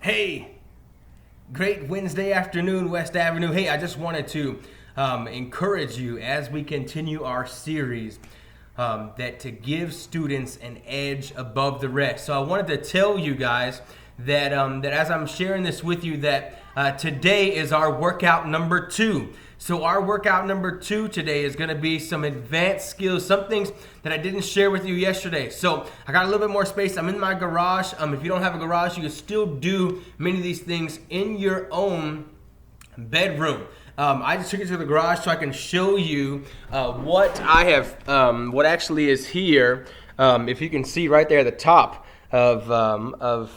Hey, great Wednesday afternoon, West Avenue. Hey, I just wanted to encourage you as we continue our series that to give students an edge above the rest. So I wanted to tell you guys that that as I'm sharing this with you, that today is our workout number 2. So our workout number 2 today is going to be some advanced skills, some things that I didn't share with you yesterday. So I got a little bit more space. I'm in my garage. If you don't have a garage, you can still do many of these things in your own bedroom. I just took it to the garage so I can show you what I have, what actually is here. If you can see right there at the top of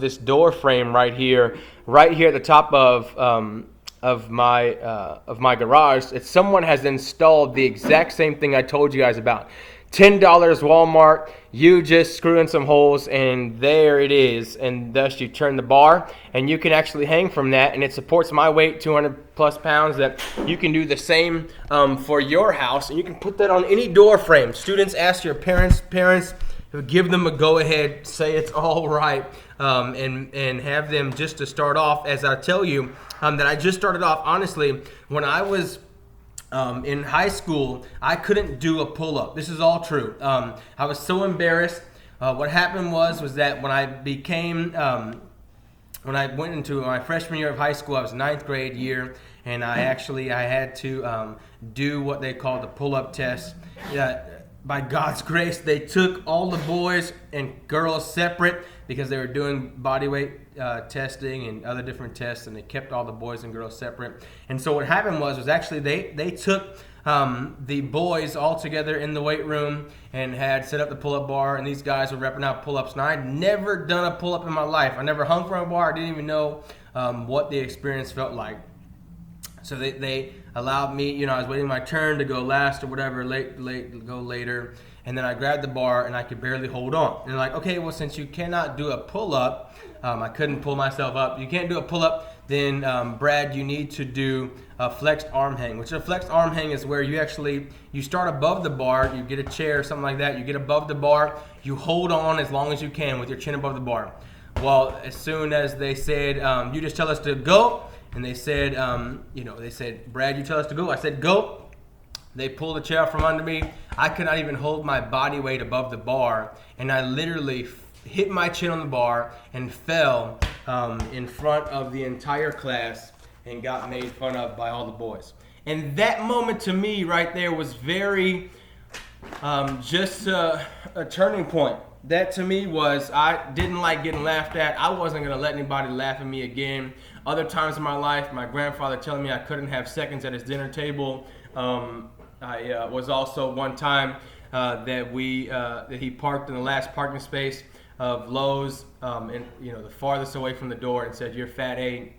this door frame right here at the top of my garage, it's someone has installed the exact same thing I told you guys about. $10 Walmart, you just screw in some holes and there it is, and thus you turn the bar and you can actually hang from that, and it supports my weight, 200 plus pounds, that you can do the same for your house, and you can put that on any door frame. Students, ask your parents give them a go ahead, say it's all right, and have them just to start off, as I tell you, that I just started off, honestly, when I was in high school, I couldn't do a pull-up. This is all true. I was so embarrassed. What happened was that when I became, when I went into my freshman year of high school, I was 9th grade year, and I had to do what they call the pull-up test. By God's grace, they took all the boys and girls separate because they were doing body weight testing and other different tests, and they kept all the boys and girls separate. And so what happened was actually they took the boys all together in the weight room and had set up the pull-up bar, and these guys were repping out pull-ups. Now, I'd never done a pull-up in my life. I never hung from a bar. I didn't even know what the experience felt like. So they allowed me, I was waiting my turn to go last or whatever, go later, and then I grabbed the bar and I could barely hold on. And they're like, okay, well, since you cannot do a pull-up, I couldn't pull myself up. You can't do a pull-up, then Brad, you need to do a flexed arm hang, which a flexed arm hang is where you start above the bar, you get a chair or something like that, you get above the bar, you hold on as long as you can with your chin above the bar. Well, as soon as they said, you just tell us to go, and they said, they said, Brad, you tell us to go. I said, go. They pulled the chair from under me. I could not even hold my body weight above the bar, and I literally hit my chin on the bar and fell in front of the entire class and got made fun of by all the boys. And that moment to me right there was very just a turning point. That to me was, I didn't like getting laughed at. I wasn't going to let anybody laugh at me again. Other times in my life, my grandfather telling me I couldn't have seconds at his dinner table. I was also one time that he parked in the last parking space of Lowe's, and the farthest away from the door, and said, "Your fat A,"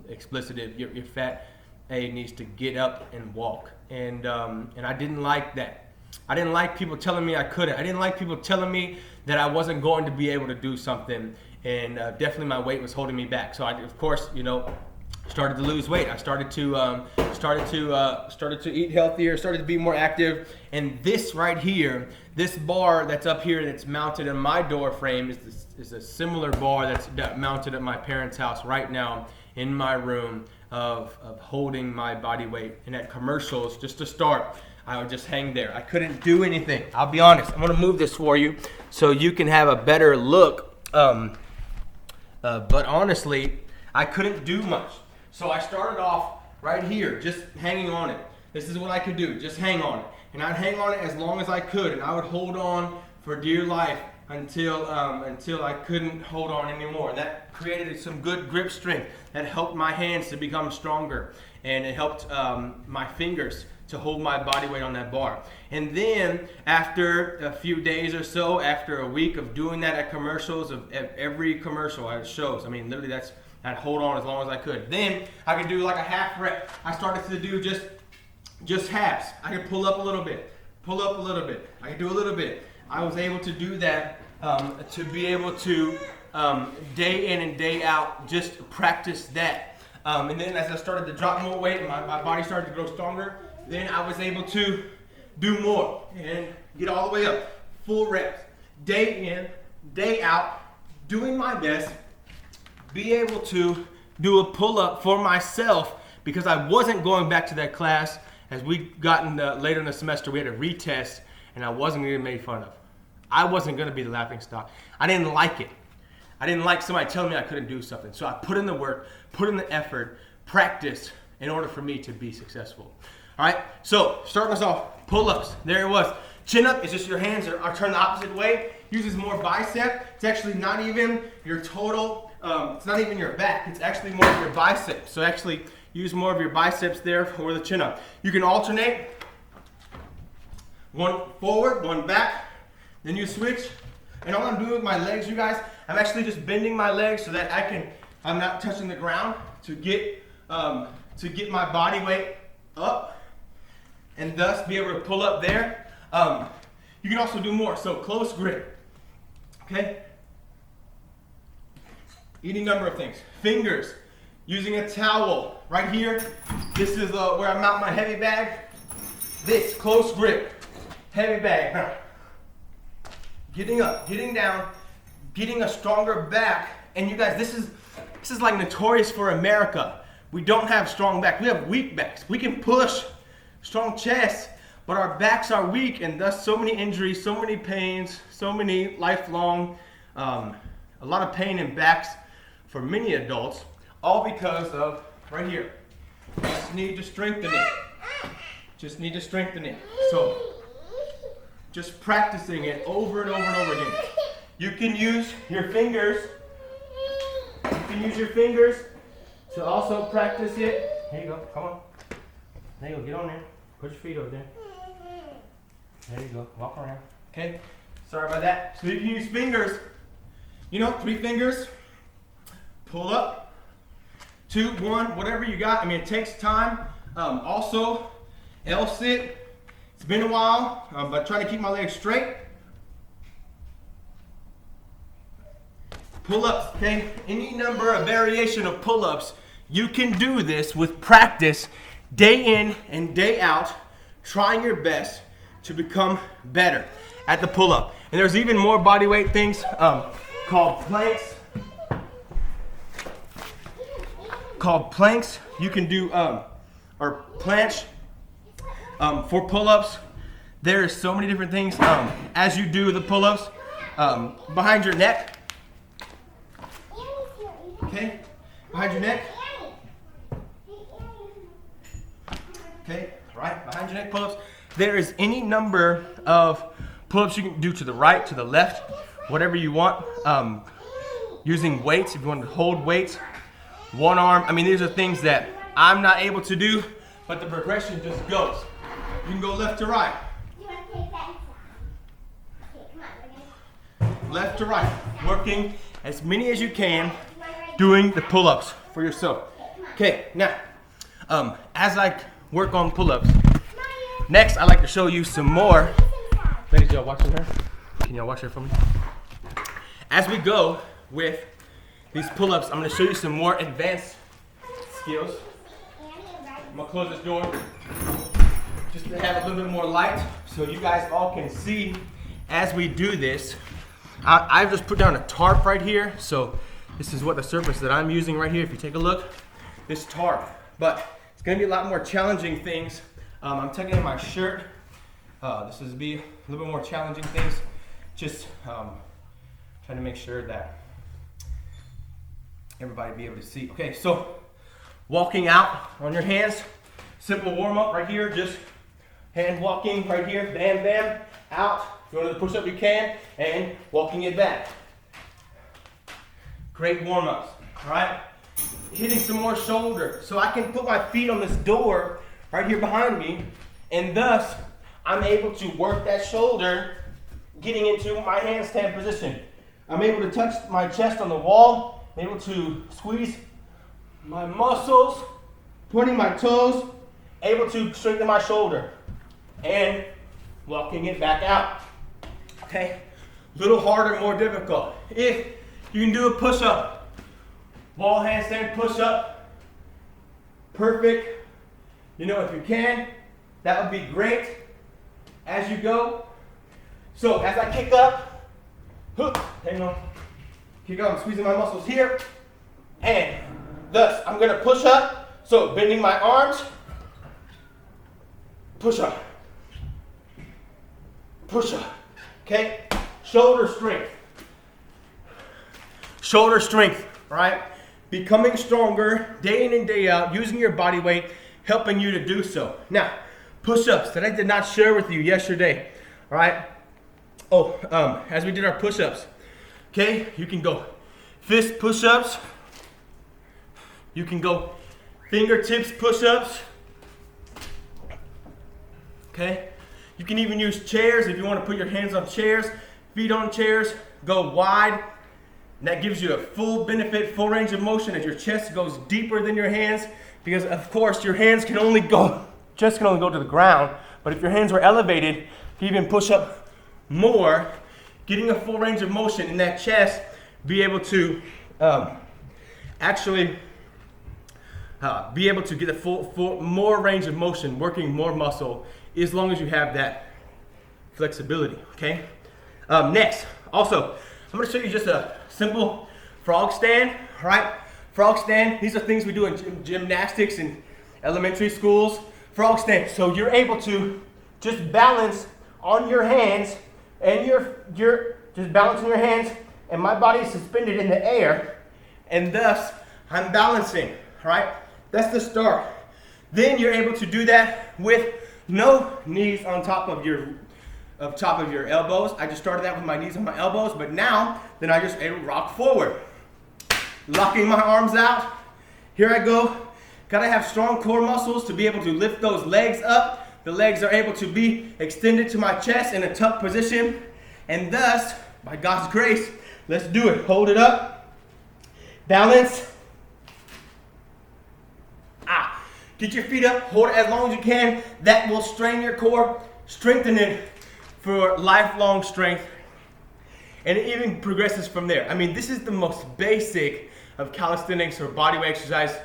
explicited, your fat A needs to get up and walk. And I didn't like that. I didn't like people telling me I couldn't. I didn't like people telling me that I wasn't going to be able to do something, and definitely my weight was holding me back. So I, of course, started to lose weight. I started to eat healthier, started to be more active. And this right here, this bar that's up here that's mounted in my door frame is a similar bar that's mounted at my parents' house right now in my room of holding my body weight. And at commercials, just to start, I would just hang there. I couldn't do anything. I'll be honest. I'm going to move this for you so you can have a better look. But honestly, I couldn't do much. So I started off right here, just hanging on it. This is what I could do, just hang on it. And I'd hang on it as long as I could, and I would hold on for dear life until I couldn't hold on anymore. And that created some good grip strength. That helped my hands to become stronger, and it helped my fingers to hold my body weight on that bar. And then after a few days or so, after a week of doing that at commercials, at every commercial at shows, I mean, literally I'd hold on as long as I could. Then I could do like a half rep. I started to do just halves. I could pull up a little bit, pull up a little bit. I could do a little bit. I was able to do that to be able to day in and day out just practice that. And then as I started to drop more weight and my body started to grow stronger, then I was able to do more and get all the way up. Full reps, day in, day out, doing my best, be able to do a pull-up for myself because I wasn't going back to that class. As we got later in the semester, we had a retest, and I wasn't going to get made fun of. I wasn't going to be the laughing stock. I didn't like it. I didn't like somebody telling me I couldn't do something. So I put in the work, put in the effort, practice in order for me to be successful. All right, so starting us off, pull-ups. There it was. Chin up is just your hands are turned the opposite way. Uses more bicep. It's actually not even your total, it's not even your back. It's actually more of your biceps. So actually use more of your biceps there for the chin up. You can alternate. One forward, one back. Then you switch. And all I'm doing with my legs, you guys, I'm actually just bending my legs so that I'm not touching the ground to get my body weight up and thus be able to pull up there. You can also do more, so close grip, okay? Any number of things. Fingers, using a towel right here. This is where I mount my heavy bag. This, close grip, heavy bag. Getting up, getting down, getting a stronger back. And you guys, this is like notorious for America. We don't have strong back. We have weak backs. We can push, strong chest, but our backs are weak, and thus so many injuries, so many pains, so many lifelong, a lot of pain in backs for many adults, all because of right here. Just need to strengthen it. Just need to strengthen it. So just practicing it over and over and over again. You can use your fingers. You can use your fingers to also practice it. Here you go. Come on. There you go. Get on there. Put your feet over there. There you go. Walk around. Okay. Sorry about that. So you can use fingers. 3 fingers. Pull up. 2, 1, whatever you got. I mean, it takes time. Also, L sit. It's been a while, but trying to keep my legs straight. Pull-ups, okay? Any number of variation of pull-ups. You can do this with practice day in and day out, trying your best to become better at the pull-up. And there's even more body weight things called planks. You can do, or planche for pull-ups. There is so many different things as you do the pull-ups. Behind your neck. Okay, behind your neck. Okay, right, behind your neck pull-ups. There is any number of pull-ups you can do to the right, to the left, whatever you want. Using weights, if you want to hold weights. One arm, I mean, these are things that I'm not able to do, but the progression just goes. You can go left to right. Left to right, working as many as you can, doing the pull-ups for yourself. Okay, now, as I work on pull-ups, next I like to show you some more. Ladies, y'all watching her? Can y'all watch her for me? As we go with these pull-ups, I'm gonna show you some more advanced skills. I'm gonna close this door just to have a little bit more light so you guys all can see as we do this. I've just put down a tarp right here, so this is what the surface that I'm using right here. If you take a look, this tarp. But it's gonna be a lot more challenging things. I'm tucking in my shirt. This is be a little bit more challenging things. Just trying to make sure that everybody be able to see. Okay, so walking out on your hands. Simple warm up right here. Just hand walking right here. Bam, bam, out. If you want to push up, you can, and walking it back. Great warm-ups, all right? Hitting some more shoulder. So I can put my feet on this door right here behind me, and thus I'm able to work that shoulder getting into my handstand position. I'm able to touch my chest on the wall, I'm able to squeeze my muscles, pointing my toes, able to strengthen my shoulder, and walking it back out. Okay, a little harder, more difficult. If you can do a push-up, wall handstand push-up, perfect. If you can, that would be great as you go. So as I kick up, hang on, kick up, I'm squeezing my muscles here, And thus, I'm gonna push up. So bending my arms, push up, push up, okay? Shoulder strength. Shoulder strength, right? Becoming stronger day in and day out, using your body weight, helping you to do so. Now, push-ups that I did not share with you yesterday, all right? As we did our push-ups, okay? You can go fist push-ups. You can go fingertips push-ups, okay? You can even use chairs if you want to put your hands on chairs, feet on chairs, go wide. And that gives you a full benefit, full range of motion as your chest goes deeper than your hands, because of course your hands can only go, chest can only go to the ground, but if your hands were elevated, you can even push up more, getting a full range of motion in that chest, be able to be able to get a full more range of motion, working more muscle, as long as you have that flexibility, okay? Next, also, I'm gonna show you just a simple frog stand, right? Frog stand, these are things we do in gymnastics in elementary schools. Frog stand, so you're able to just balance on your hands, and you're just balancing your hands, and my body is suspended in the air, and thus I'm balancing, right? That's the start. Then you're able to do that with no knees on top of your elbows. I just started that with my knees on my elbows, but now, then I just rock forward. Locking my arms out. Here I go. Gotta have strong core muscles to be able to lift those legs up. The legs are able to be extended to my chest in a tuck position. And thus, by God's grace, let's do it. Hold it up. Balance. Get your feet up, hold it as long as you can. That will strain your core, strengthen it for lifelong strength. And it even progresses from there. I mean, this is the most basic of calisthenics or bodyweight exercise.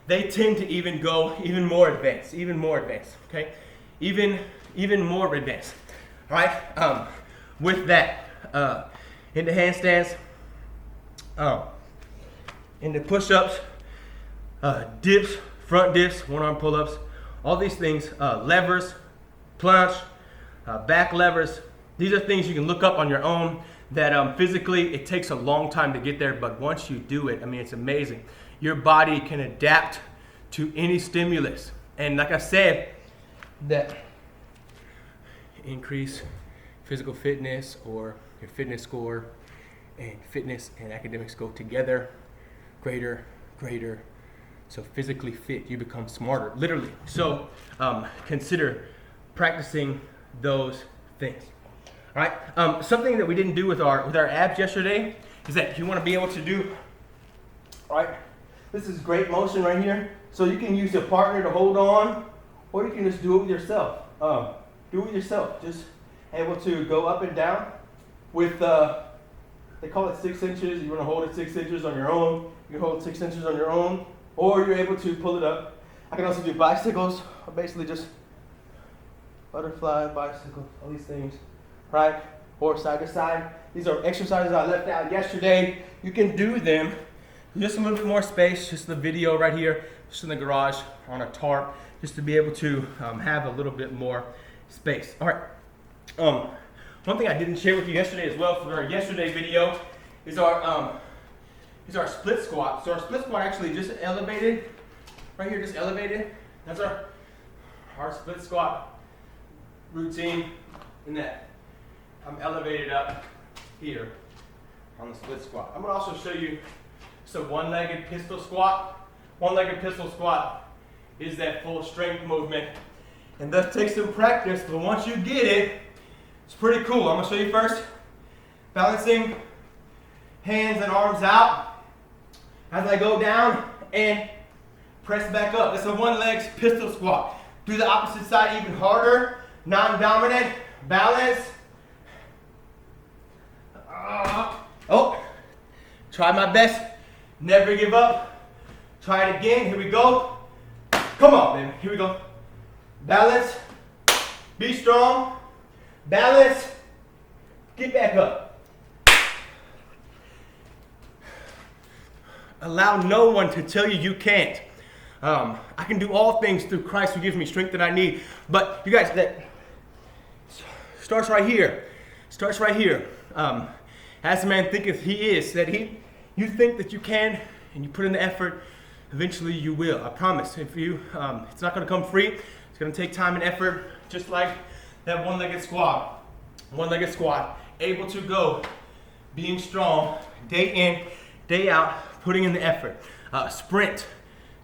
They tend to even go even more advanced, okay? Even more advanced, all right? With that, into handstands, into push-ups, dips, front dips, one-arm pull-ups, all these things, levers, planche, back levers. These are things you can look up on your own that physically it takes a long time to get there, but once you do it, I mean, it's amazing. Your body can adapt to any stimulus. And like I said, that increase physical fitness, or your fitness score, and fitness and academics go together, greater. So physically fit, you become smarter, literally. So consider practicing those things. All right. Something that we didn't do with our abs yesterday is that you want to be able to do. All right. This is great motion right here. So you can use your partner to hold on, or you can just do it with yourself. Just able to go up and down with they call it 6 inches. You want to hold it 6 inches on your own. You can hold 6 inches on your own. Or you're able to pull it up. I can also do bicycles, or basically just butterfly, bicycle, all these things, right? Or side to side. These are exercises I left out yesterday. You can do them. Just a little bit more space, just the video right here, just in the garage on a tarp, just to be able to have a little bit more space. All right. One thing I didn't share with you yesterday as well for our yesterday video is our split squat. So our split squat actually just elevated, right here, just elevated. That's our split squat routine in that I'm elevated up here on the split squat. I'm gonna also show you just a one-legged pistol squat. One-legged pistol squat is that full strength movement. And that takes some practice, but once you get it, it's pretty cool. I'm gonna show you first. Balancing hands and arms out as I go down and press back up. It's a one-leg pistol squat. Do the opposite side even harder. Non-dominant, balance. Try my best. Never give up. Try it again. Here we go. Come on, baby. Here we go. Balance. Be strong. Balance. Get back up. Allow no one to tell you you can't. I can do all things through Christ who gives me strength that I need. But you guys, that starts right here. Starts right here. As a man thinketh he is, you think that you can, and you put in the effort, eventually you will. I promise. If you, it's not going to come free. It's going to take time and effort, just like that one-legged squat. One-legged squat, able to go, being strong, day in, day out, putting in the effort. Sprint.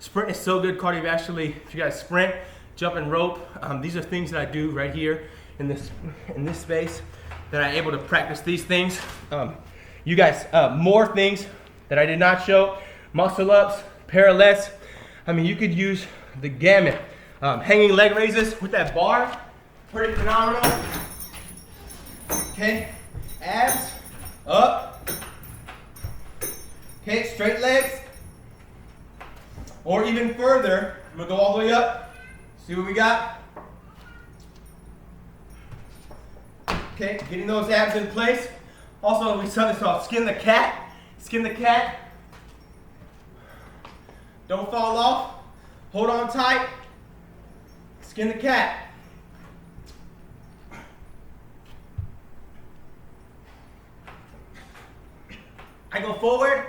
Sprint is so good cardiovascularly. If you guys sprint, jump and rope, these are things that I do right here in this space that I'm able to practice these things. You guys, more things that I did not show. Muscle ups, parallettes. I mean, you could use the gamut. Hanging leg raises with that bar, pretty phenomenal. Okay, abs, up. Okay, straight legs. Or even further, I'm gonna go all the way up. See what we got? Okay, getting those abs in place. Also, we saw this off. Skin the cat. Skin the cat. Don't fall off. Hold on tight. Skin the cat. I go forward.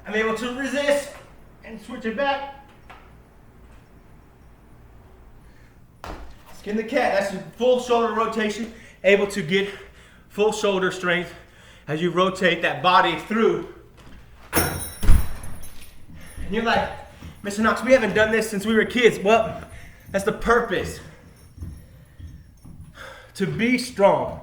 I'm able to resist and switch it back. Skin the cat. That's your full shoulder rotation. Able to get full shoulder strength as you rotate that body through. And you're like, Mr. Knox, we haven't done this since we were kids. Well, that's the purpose. To be strong,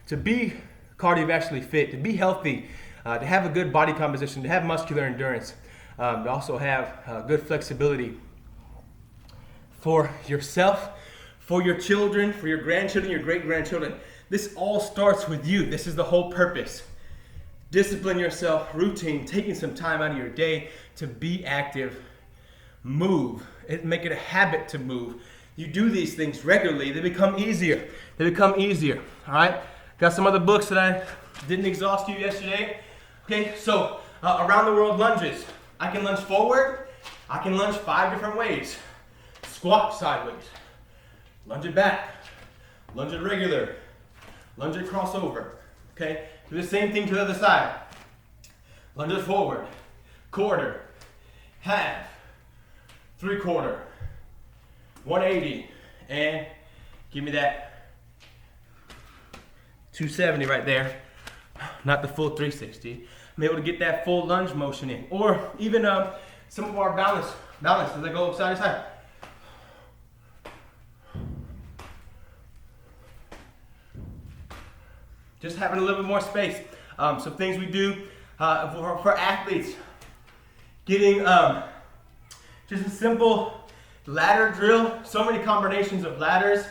to be cardiovascularly fit, to be healthy, to have a good body composition, to have muscular endurance, to also have good flexibility for yourself, for your children, for your grandchildren, your great-grandchildren. This all starts with you. This is the whole purpose. Discipline yourself, routine, taking some time out of your day to be active, move, make it a habit to move. You do these things regularly, they become easier. They become easier, all right? Got some other books that I didn't exhaust you yesterday. Okay, so around the world lunges. I can lunge forward. I can lunge 5 different ways. Squat sideways. Lunge it back. Lunge it regular. Lunge it crossover. Okay, do the same thing to the other side. Lunge it forward. Quarter. Half. 3/4. 180. And give me that 270 right there. Not the full 360. I'm able to get that full lunge motion in. Or even some of our balance as I go side to side. Just having a little bit more space. Some things we do for athletes. Getting just a simple ladder drill. So many combinations of ladders.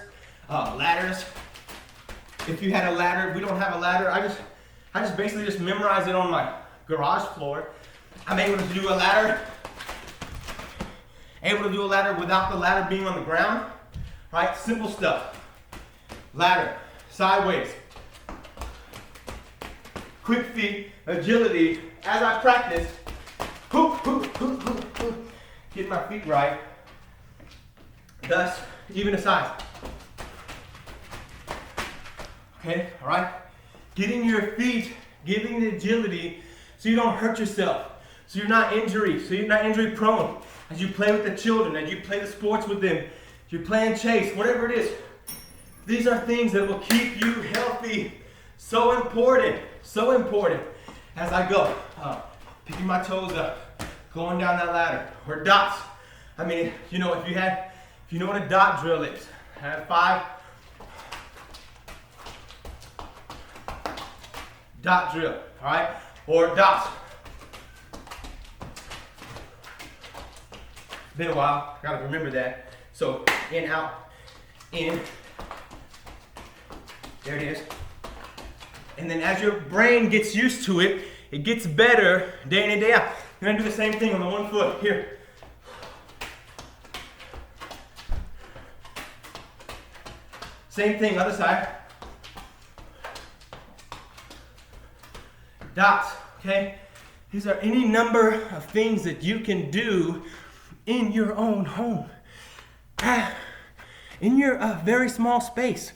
If you had a ladder, we don't have a ladder. I just basically just memorize it on my garage floor. I'm able to do a ladder. Able to do a ladder without the ladder being on the ground. Right? Simple stuff. Ladder, sideways. Quick feet, agility. As I practice, get my feet right. Thus, even a size. Okay, all right? Getting your feet, giving the agility so you don't hurt yourself. So you're not injury prone. As you play with the children, as you play the sports with them, you're playing chase, whatever it is. These are things that will keep you healthy. So important as I go. Picking my toes up, going down that ladder. Or dots. I mean, you know, if you know what a dot drill is, have 5 dot drill, all right? Or dots. Been a while, gotta remember that. So in, out, in. There it is. And then as your brain gets used to it, it gets better day in and day out. You're gonna do the same thing on the one foot. Here. Same thing, other side. Dots, okay? These are any number of things that you can do in your own home, in your very small space.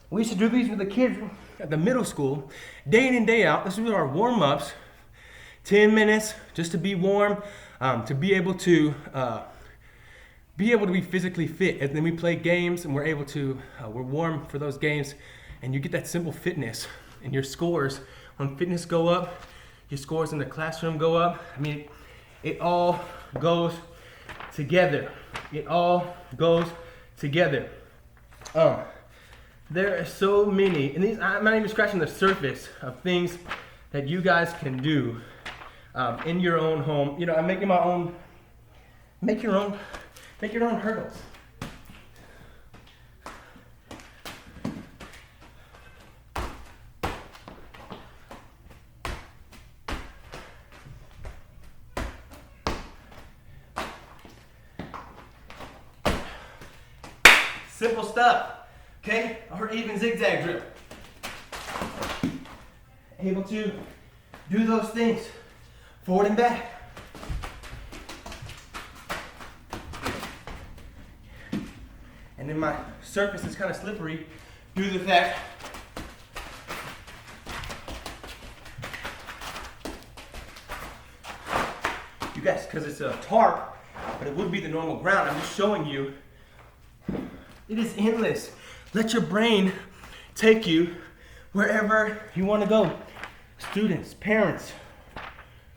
We used to do these with the kids at the middle school, day in and day out. This was our warm-ups, 10 minutes just to be warm, to be able to be physically fit. And then we play games, and we're warm for those games, and you get that simple fitness. And your scores on fitness go up, your scores in the classroom go up. I mean, it all goes together. It all goes together. There are so many, and I'm not even scratching the surface of things that you guys can do in your own home. You know, I'm making my own. Make your own hurdles. Simple stuff, okay? Or even zigzag drill. Able to do those things forward and back. And then my surface is kind of slippery due to the fact you guys, because it's a tarp, but it would be the normal ground. I'm just showing you. It is endless. Let your brain take you wherever you want to go. Students, parents,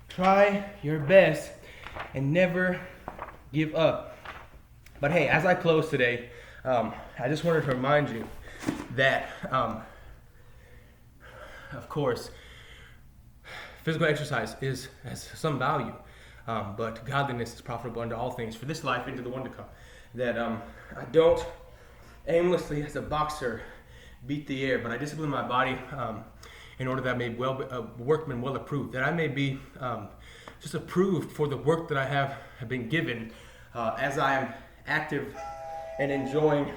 try your best and never give up. But hey, as I close today, I just wanted to remind you that, of course, physical exercise has some value, but godliness is profitable unto all things for this life and to the one to come. That I don't aimlessly, as a boxer, beat the air, but I discipline my body in order that I may be a workman well approved, that I may be just approved for the work that I have been given as I am active and enjoying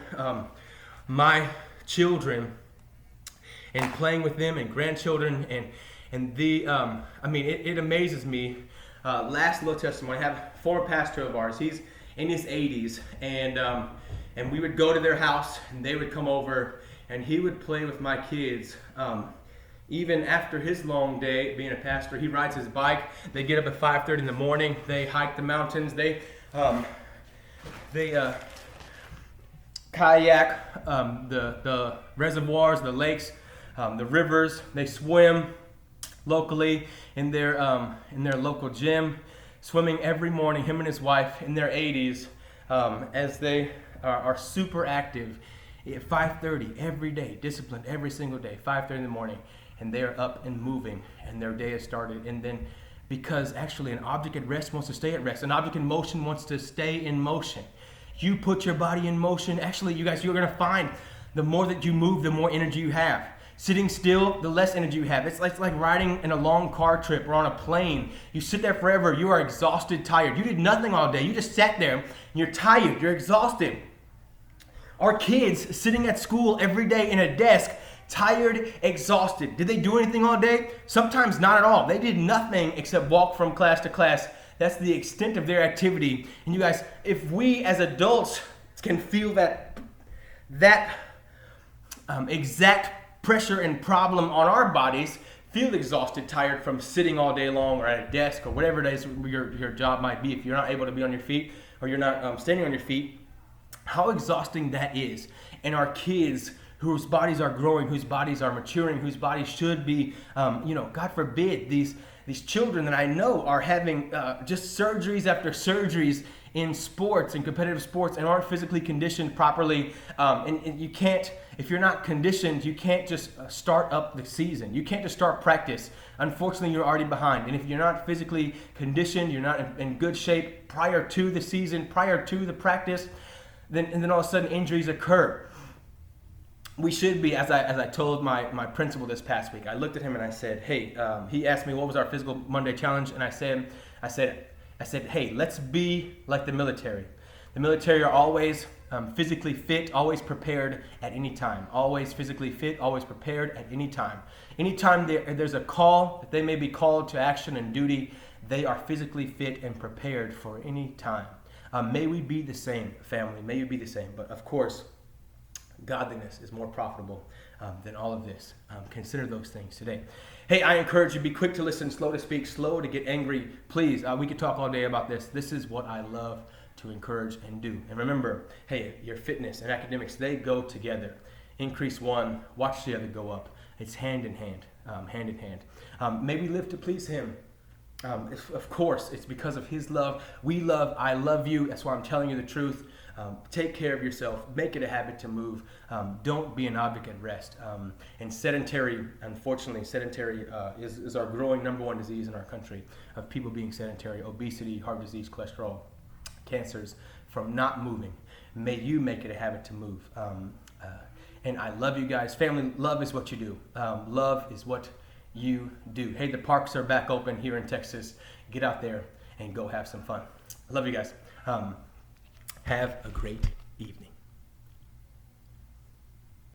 my children and playing with them and grandchildren and it amazes me. Last little testimony, I have a former pastor of ours. He's in his 80s, and we would go to their house, and they would come over, and he would play with my kids. Even after his long day being a pastor, he rides his bike. They get up at 5:30 in the morning. They hike the mountains. They kayak the reservoirs, the lakes, the rivers. They swim locally in their local gym, swimming every morning. Him and his wife in their 80s, as they are super active at 5:30 every day, disciplined every single day, 5:30 in the morning, and they're up and moving, and their day has started. And then, because actually an object at rest wants to stay at rest, an object in motion wants to stay in motion. You put your body in motion. Actually, you guys, you're gonna find the more that you move, the more energy you have. Sitting still, the less energy you have. It's like riding in a long car trip or on a plane. You sit there forever, you are exhausted, tired. You did nothing all day. You just sat there, and you're tired, you're exhausted. Our kids sitting at school every day in a desk, tired, exhausted. Did they do anything all day? Sometimes not at all. They did nothing except walk from class to class. That's the extent of their activity. And you guys, if we as adults can feel that exact pressure and problem on our bodies, feel exhausted, tired from sitting all day long or at a desk or whatever it is your job might be, if you're not able to be on your feet or you're not standing on your feet, how exhausting that is. And our kids whose bodies are growing, whose bodies are maturing, whose bodies should be, God forbid, these children that I know are having just surgeries after surgeries in sports and competitive sports and aren't physically conditioned properly. And you can't, if you're not conditioned, you can't just start up the season. You can't just start practice. Unfortunately, you're already behind. And if you're not physically conditioned, you're not in good shape prior to the season, prior to the practice, then all of a sudden injuries occur. We should be, as I told my principal this past week, I looked at him and I said, hey, he asked me what was our physical Monday challenge, and I said, hey, let's be like the military. The military are always physically fit, always prepared at any time. Always physically fit, always prepared at any time. Anytime there's a call, that they may be called to action and duty, they are physically fit and prepared for any time. May we be the same, family. May you be the same. But of course, godliness is more profitable than all of this. Consider those things today. Hey, I encourage you, be quick to listen, slow to speak, slow to get angry. Please, we could talk all day about this. This is what I love to encourage and do. And remember, hey, your fitness and academics, they go together. Increase one, watch the other go up. It's hand in hand, hand in hand. May we live to please him. Of course, it's because of his love. We love, I love you. That's why I'm telling you the truth. Take care of yourself. Make it a habit to move. Don't be an object at rest. And sedentary, unfortunately, sedentary is our growing number one disease in our country, of people being sedentary, obesity, heart disease, cholesterol, cancers, from not moving. May you make it a habit to move. And I love you guys. Family, love is what you do. Love is what you do. Hey, the parks are back open here in Texas. Get out there and go have some fun. I love you guys. Have a great evening.